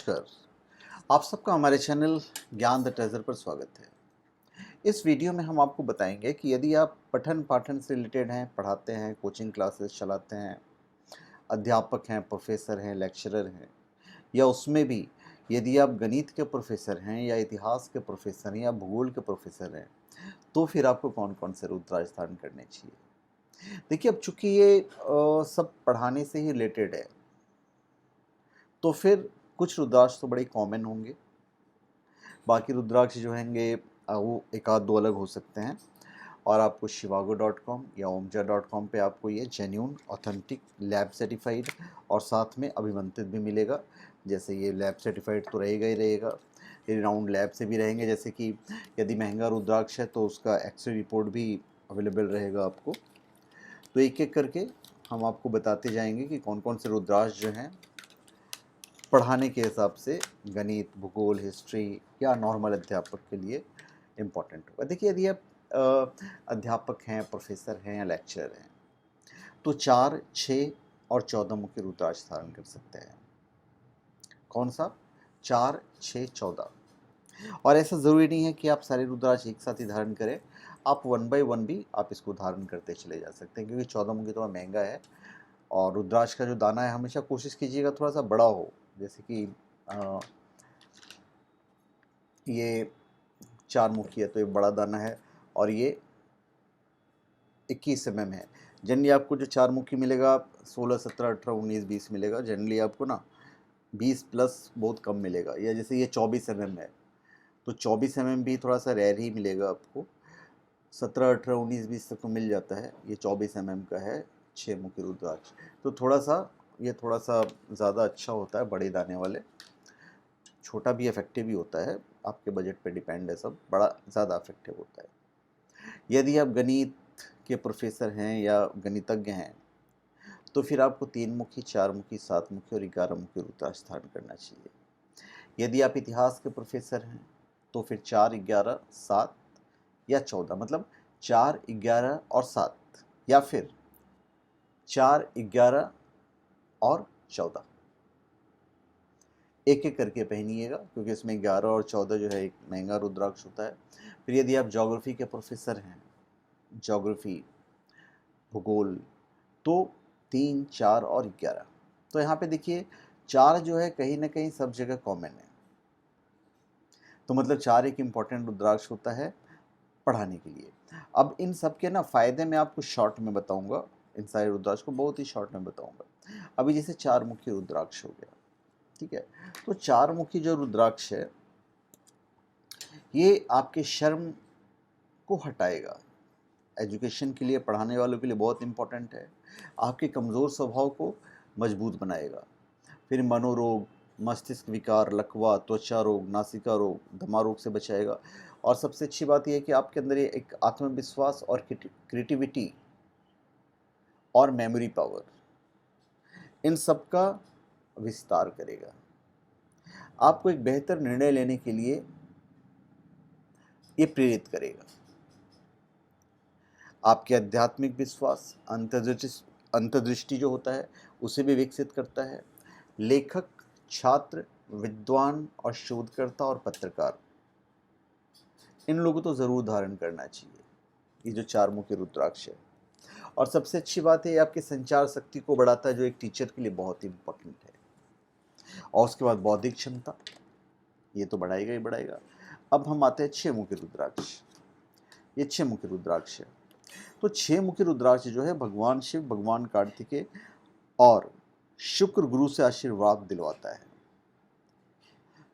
नमस्कार। आप सबका हमारे चैनल ज्ञान द ट्रेजर पर स्वागत है। इस वीडियो में हम आपको बताएंगे कि यदि आप पठन पाठन से रिलेटेड हैं, पढ़ाते हैं, कोचिंग क्लासेस चलाते हैं, अध्यापक हैं, प्रोफेसर हैं, लेक्चरर हैं, या उसमें भी यदि आप गणित के प्रोफेसर हैं या इतिहास के प्रोफेसर हैं या भूगोल के प्रोफेसर हैं, तो फिर आपको कौन कौन से रुद्राक्ष धारण करने चाहिए। देखिए, अब चूंकि ये सब पढ़ाने से ही रिलेटेड है, तो फिर कुछ रुद्राक्ष तो बड़े कॉमन होंगे, बाकी रुद्राक्ष जो होंगे वो एक आध दो अलग हो सकते हैं। और आपको shivago.com या omja.com पे आपको ये जेन्यून ऑथेंटिक लैब सर्टिफाइड और साथ में अभिमंत्रित भी मिलेगा। जैसे ये लैब सर्टिफाइड तो रहेगा ही रहेगा, ये राउंड लैब से भी रहेंगे। जैसे कि यदि महंगा रुद्राक्ष है तो उसका एक्सरे रिपोर्ट भी अवेलेबल रहेगा आपको। तो एक एक करके हम आपको बताते जाएंगे कि कौन कौन से रुद्राक्ष जो हैं पढ़ाने के हिसाब से गणित, भूगोल, हिस्ट्री या नॉर्मल अध्यापक के लिए इम्पॉर्टेंट होगा। देखिए, यदि आप अध्यापक हैं, प्रोफेसर हैं या लेक्चरर हैं, तो 4, 6 और 14 मुख्य रुद्राक्ष धारण कर सकते हैं। कौन सा? 4, 6, 14। और ऐसा ज़रूरी नहीं है कि आप सारे रुद्राक्ष एक साथ ही धारण करें। आप 1 बाय 1 भी आप इसको धारण करते चले जा सकते हैं, क्योंकि 14 मुखी थोड़ा महंगा है। और रुद्राक्ष का जो दाना है, हमेशा कोशिश कीजिएगा थोड़ा सा बड़ा हो। जैसे कि ये 4 मुखी है तो ये बड़ा दाना है, और ये 21 mm है। जनरली आपको जो 4 मुखी मिलेगा 16, 17, 18, 19, 20 मिलेगा। जनरली आपको ना 20 प्लस बहुत कम मिलेगा। या जैसे ये 24 mm है, तो 24 mm भी थोड़ा सा रेयर ही मिलेगा आपको। 17, 18, 19, 20 तक तो मिल जाता है। ये 24 mm का है 6 मुखी रुद्राक्ष। तो थोड़ा सा ज़्यादा अच्छा होता है, बड़े दाने वाले। छोटा भी इफेक्टिव ही होता है, आपके बजट पे डिपेंड है सब। बड़ा ज़्यादा इफेक्टिव होता है। यदि आप गणित के प्रोफेसर हैं या गणितज्ञ हैं, तो फिर आपको 3 मुखी, 4 मुखी, 7 मुखी और 11 मुखी रुद्राक्ष धारण करना चाहिए। यदि आप इतिहास के प्रोफेसर हैं, तो फिर 4, 11, 7 या 14, मतलब 4, 11 और 7, या फिर 4, 11 और 14। एक एक करके पहनिएगा, क्योंकि इसमें 11 और 14 जो है एक महंगा रुद्राक्ष होता है। फिर यदि आप ज्योग्राफी के प्रोफेसर हैं, ज्योग्राफी, भूगोल, तो 3, 4 और 11। तो यहाँ पे देखिए 4 जो है कहीं ना कहीं सब जगह कॉमन है। तो मतलब 4 एक इम्पॉर्टेंट रुद्राक्ष होता है पढ़ाने के लिए। अब इन सब के ना फ़ायदे मैं आपको शॉर्ट में बताऊंगा, इन सारे रुद्राक्ष को बहुत ही शॉर्ट में बताऊंगा। अभी जैसे 4 मुखी रुद्राक्ष हो गया, ठीक है। तो 4 मुखी जो रुद्राक्ष है, ये आपके शर्म को हटाएगा। एजुकेशन के लिए, पढ़ाने वालों के लिए बहुत इम्पोर्टेंट है। आपके कमज़ोर स्वभाव को मजबूत बनाएगा। फिर मनोरोग, मस्तिष्क विकार, लकवा, त्वचा रोग, नासिका रोग, दमा रोग से बचाएगा। और सबसे अच्छी बात यह है कि आपके अंदर ये एक आत्मविश्वास और क्रिएटिविटी और मेमोरी पावर, इन सब का विस्तार करेगा। आपको एक बेहतर निर्णय लेने के लिए ये प्रेरित करेगा। आपके आध्यात्मिक विश्वास, अंतर्दृष्टि जो होता है उसे भी विकसित करता है। लेखक, छात्र, विद्वान और शोधकर्ता और पत्रकार, इन लोगों को तो ज़रूर धारण करना चाहिए ये जो 4 मुखी रुद्राक्ष है। और सबसे अच्छी बात है, ये आपकी संचार शक्ति को बढ़ाता है, जो एक टीचर के लिए बहुत ही इम्पोर्टेंट है। और उसके बाद बौद्धिक क्षमता, ये तो बढ़ाएगा ही बढ़ाएगा। अब हम आते हैं 6 मुखी रुद्राक्ष। ये 6 मुखी रुद्राक्ष है। तो 6 मुखी रुद्राक्ष जो है भगवान शिव, भगवान कार्तिकेय और शुक्र गुरु से आशीर्वाद दिलवाता है।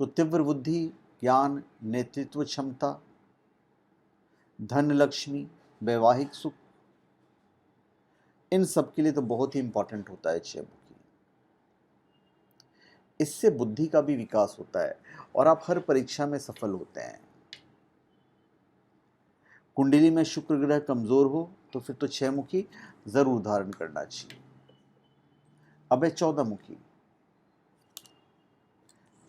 तो तीव्र बुद्धि, ज्ञान, नेतृत्व क्षमता, धन लक्ष्मी, वैवाहिक सुख, इन सब के लिए तो बहुत ही इंपॉर्टेंट होता है 6 मुखी। इससे बुद्धि का भी विकास होता है और आप हर परीक्षा में सफल होते हैं। कुंडली में शुक्र ग्रह कमजोर हो तो फिर तो 6 मुखी जरूर धारण करना चाहिए। अब है 14 मुखी।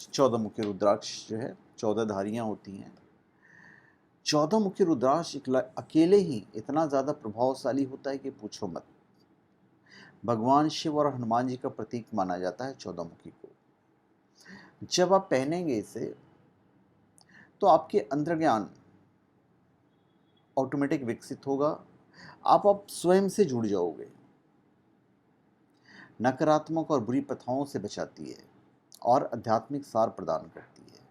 14 मुखी रुद्राक्ष जो है 14 धारियां होती हैं। 14 मुखी रुद्राक्ष अकेले ही इतना ज़्यादा प्रभावशाली होता है कि पूछो मत। भगवान शिव और हनुमान जी का प्रतीक माना जाता है 14 मुखी को। जब आप पहनेंगे इसे तो आपके अंतर्ज्ञान ऑटोमेटिक विकसित होगा, आप स्वयं से जुड़ जाओगे। नकारात्मक और बुरी प्रथाओं से बचाती है और आध्यात्मिक सार प्रदान करती है।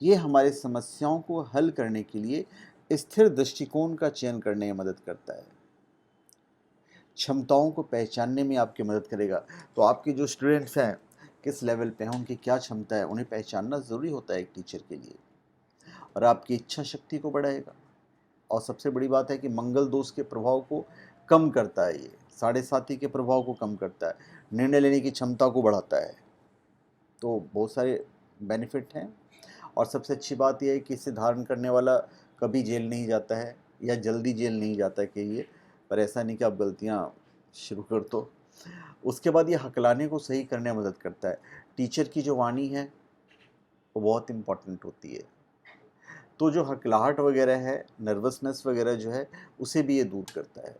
ये हमारी समस्याओं को हल करने के लिए स्थिर दृष्टिकोण का चयन करने में मदद करता है। क्षमताओं को पहचानने में आपकी मदद करेगा। तो आपके जो स्टूडेंट्स हैं किस लेवल पे हैं, उनकी क्या क्षमता है, उन्हें पहचानना ज़रूरी होता है एक टीचर के लिए। और आपकी इच्छा शक्ति को बढ़ाएगा। और सबसे बड़ी बात है कि मंगल दोष के प्रभाव को कम करता है, ये साढ़े साथी के प्रभाव को कम करता है, निर्णय लेने की क्षमता को बढ़ाता है। तो बहुत सारे बेनिफिट हैं। और सबसे अच्छी बात यह है कि इसे धारण करने वाला कभी जेल नहीं जाता है या जल्दी जेल नहीं जाता है कहिए, पर ऐसा नहीं कि आप गलतियां शुरू कर दो। उसके बाद ये हकलाने को सही करने में मदद करता है। टीचर की जो वाणी है वो बहुत इम्पॉर्टेंट होती है। तो जो हकलाहट वगैरह है, नर्वसनेस वगैरह जो है, उसे भी ये दूर करता है।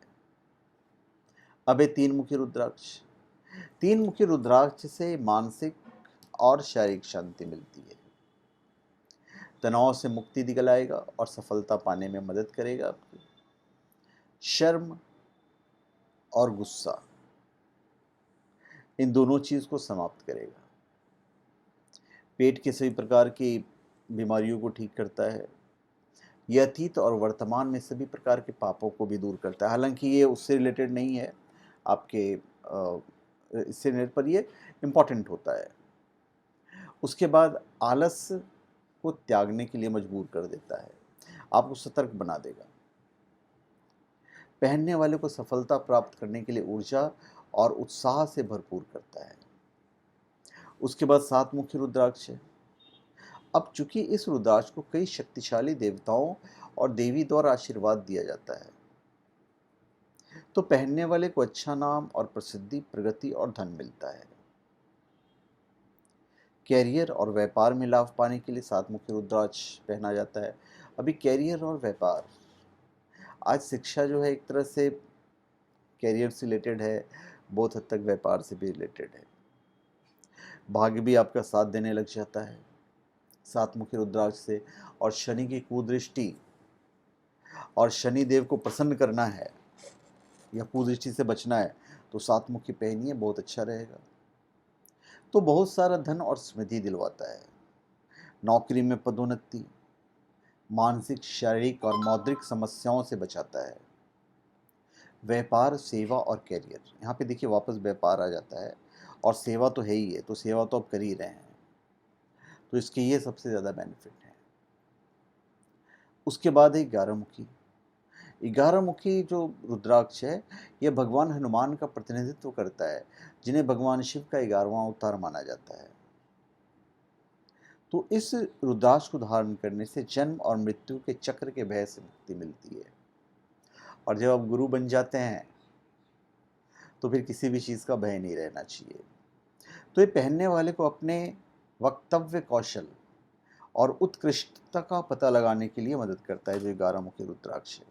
अब है तीन मुखी रुद्राक्ष। तीन मुखी रुद्राक्ष से मानसिक और शारीरिक शांति मिलती है, तनाव से मुक्ति दिलाएगा और सफलता पाने में मदद करेगा आपकी। शर्म और गुस्सा, इन दोनों चीज़ को समाप्त करेगा। पेट के सभी प्रकार की बीमारियों को ठीक करता है। यह अतीत और वर्तमान में सभी प्रकार के पापों को भी दूर करता है। हालांकि ये उससे रिलेटेड नहीं है आपके, इससे रिलेटेड, पर ये इम्पॉर्टेंट होता है। उसके बाद आलस को त्यागने के लिए मजबूर कर देता है, आपको सतर्क बना देगा। पहनने वाले को सफलता प्राप्त करने के लिए ऊर्जा और उत्साह से भरपूर करता है। उसके बाद सात मुखी रुद्राक्ष है। अब चूंकि इस रुद्राक्ष को कई शक्तिशाली देवताओं और देवी द्वारा आशीर्वाद दिया जाता है, तो पहनने वाले को अच्छा नाम और प्रसिद्धि, प्रगति और धन मिलता है। कैरियर और व्यापार में लाभ पाने के लिए सात मुखी रुद्राक्ष पहना जाता है। अभी कैरियर और व्यापार, आज शिक्षा जो है एक तरह से कैरियर से रिलेटेड है, बहुत हद तक व्यापार से भी रिलेटेड है। भाग्य भी आपका साथ देने लग जाता है सात मुखी रुद्राक्ष से। और शनि की कुदृष्टि, और शनि देव को प्रसन्न करना है या कुदृष्टि से बचना है तो सात मुखी पहनिए, बहुत अच्छा रहेगा। तो बहुत सारा धन और समृद्धि दिलवाता है। नौकरी में पदोन्नति, मानसिक, शारीरिक और मौद्रिक समस्याओं से बचाता है। व्यापार, सेवा और कैरियर, यहाँ पे देखिए वापस व्यापार आ जाता है। और सेवा तो है ही है, तो सेवा तो आप कर ही रहे हैं, तो इसके ये सबसे ज़्यादा बेनिफिट है। उसके बाद है 11 मुखी। 11 मुखी जो रुद्राक्ष है, यह भगवान हनुमान का प्रतिनिधित्व करता है, जिन्हें भगवान शिव का 11वां अवतार माना जाता है। तो इस रुद्राक्ष को धारण करने से जन्म और मृत्यु के चक्र के भय से मुक्ति मिलती है। और जब आप गुरु बन जाते हैं तो फिर किसी भी चीज़ का भय नहीं रहना चाहिए। तो ये पहनने वाले को अपने वक्तव्य कौशल और उत्कृष्टता का पता लगाने के लिए मदद करता है, जो 11 मुखी रुद्राक्ष है।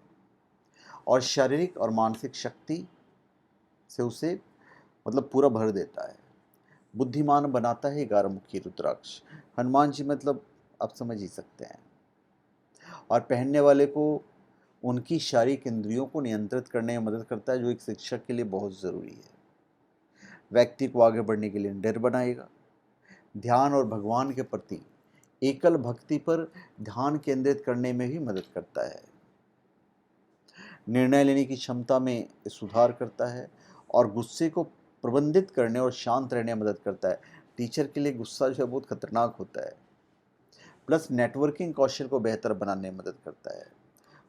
और शारीरिक और मानसिक शक्ति से उसे मतलब पूरा भर देता है। बुद्धिमान बनाता है 11 मुखी रुद्राक्ष। हनुमान जी मतलब आप समझ ही सकते हैं। और पहनने वाले को उनकी शारीरिक इंद्रियों को नियंत्रित करने में मदद करता है, जो एक शिक्षक के लिए बहुत ज़रूरी है। व्यक्ति को आगे बढ़ने के लिए निडर बनाएगा। ध्यान और भगवान के प्रति एकल भक्ति पर ध्यान केंद्रित करने में भी मदद करता है। निर्णय लेने की क्षमता में सुधार करता है और गुस्से को प्रबंधित करने और शांत रहने में मदद करता है। टीचर के लिए गुस्सा जो है बहुत खतरनाक होता है। प्लस नेटवर्किंग कौशल को बेहतर बनाने में मदद करता है।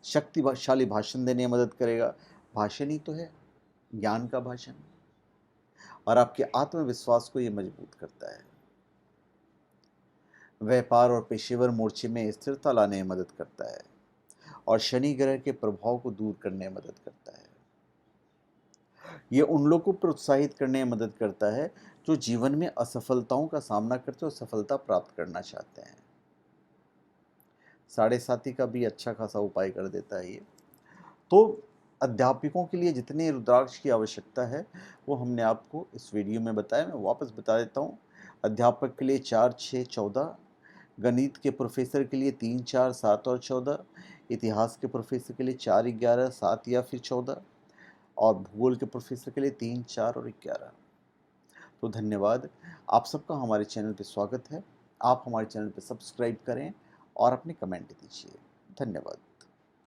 शक्तिशाली भाषण देने में मदद करेगा। भाषण ही तो है ज्ञान का भाषण। और आपके आत्मविश्वास को ये मजबूत करता है। व्यापार और पेशेवर मोर्चे में स्थिरता लाने में मदद करता है और शनि ग्रह के प्रभाव को दूर करने में मदद करता है। ये उन लोगों को प्रोत्साहित करने में मदद करता है जो जीवन में असफलताओं का सामना करते और सफलता प्राप्त करना चाहते हैं। साढ़े साथी का भी अच्छा खासा उपाय कर देता है ये। तो अध्यापकों के लिए जितने रुद्राक्ष की आवश्यकता है वो हमने आपको इस वीडियो में बताया। मैं वापस बता देता हूँ अध्यापक के लिए 4, 6, 14, गणित के प्रोफेसर के लिए 3, 4, 7 और 14, इतिहास के प्रोफेसर के लिए 4, 11, 7 या फिर 14 और भूगोल के प्रोफेसर के लिए 3, 4 और 11। तो धन्यवाद, आप सबका हमारे चैनल पे स्वागत है। आप हमारे चैनल पे सब्सक्राइब करें और अपने कमेंट दीजिए। धन्यवाद।